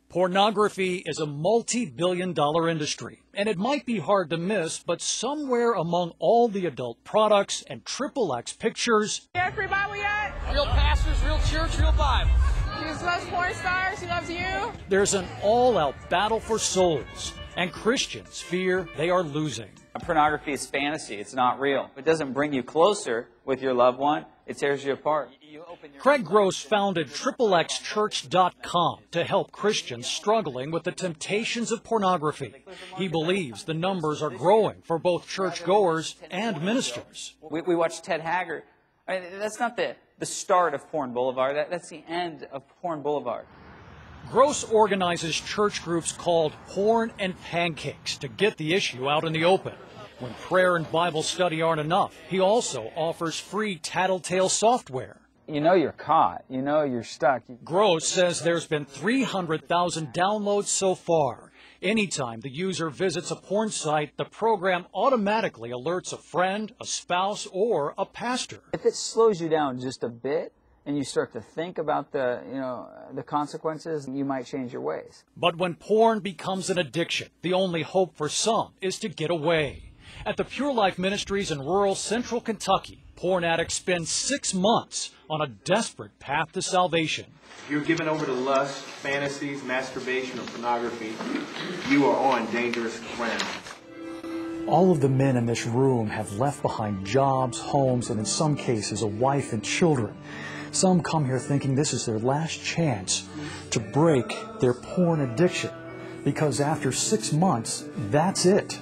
Pornography is a multi-billion-dollar industry, and it might be hard to miss, but somewhere among all the adult products and XXX pictures... You have free Bible yet? Real pastors, real church, real Bible. Jesus loves porn stars, he loves you. There's an all-out battle for souls, and Christians fear they are losing. Pornography is fantasy. It's not real. It doesn't bring you closer with your loved one. It tears you apart. Craig Gross founded XXXchurch.com to help Christians struggling with the temptations of pornography. He believes the numbers are growing for both churchgoers and ministers. We watch Ted Haggard. I mean, that's not the start of Porn Boulevard. That's the end of Porn Boulevard. Gross organizes church groups called Porn and Pancakes to get the issue out in the open. When prayer and Bible study aren't enough, he also offers free tattletale software. You know you're caught. You know you're stuck. Gross says there's been 300,000 downloads so far. Anytime the user visits a porn site, the program automatically alerts a friend, a spouse, or a pastor. If it slows you down just a bit, and you start to think about the consequences, you might change your ways. But when porn becomes an addiction, the only hope for some is to get away. At the Pure Life Ministries in rural central Kentucky, porn addicts spend 6 months on a desperate path to salvation. If you're given over to lust, fantasies, masturbation, or pornography, you are on dangerous ground. All of the men in this room have left behind jobs, homes, and in some cases a wife and children. Some come here thinking this is their last chance to break their porn addiction, because after 6 months, that's it.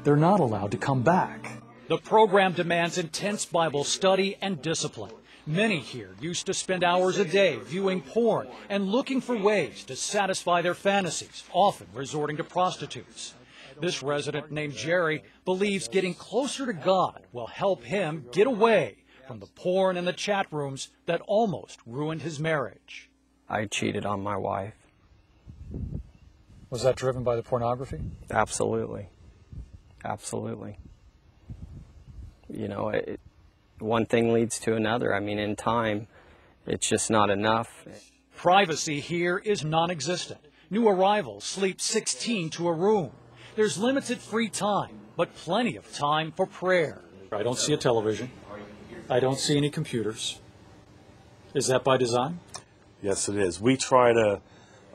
They're not allowed to come back. The program demands intense Bible study and discipline. Many here used to spend hours a day viewing porn and looking for ways to satisfy their fantasies, often resorting to prostitutes. This resident named Jerry believes getting closer to God will help him get away from the porn and the chat rooms that almost ruined his marriage. I cheated on my wife. Was that driven by the pornography? Absolutely. Absolutely. You know, one thing leads to another. I mean, in time, it's just not enough. Privacy here is non-existent. New arrivals sleep 16 to a room. There's limited free time, but plenty of time for prayer. I don't see a television. I don't see any computers. Is that by design? Yes, it is. We try to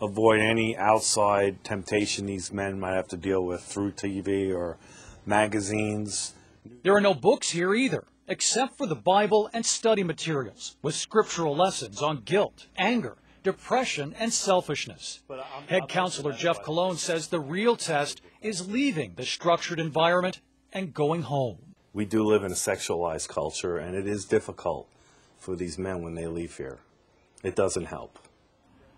avoid any outside temptation these men might have to deal with through TV or magazines. There are no books here either, except for the Bible and study materials with scriptural lessons on guilt, anger, depression, and selfishness. Head counselor Jeff Colon says the real test is leaving the structured environment and going home. We do live in a sexualized culture, and it is difficult for these men when they leave here. It doesn't help.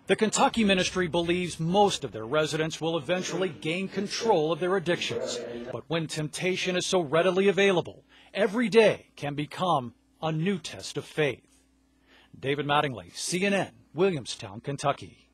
The Kentucky ministry believes most of their residents will eventually gain control of their addictions. But when temptation is so readily available, every day can become a new test of faith. David Mattingly, CNN, Williamstown, Kentucky.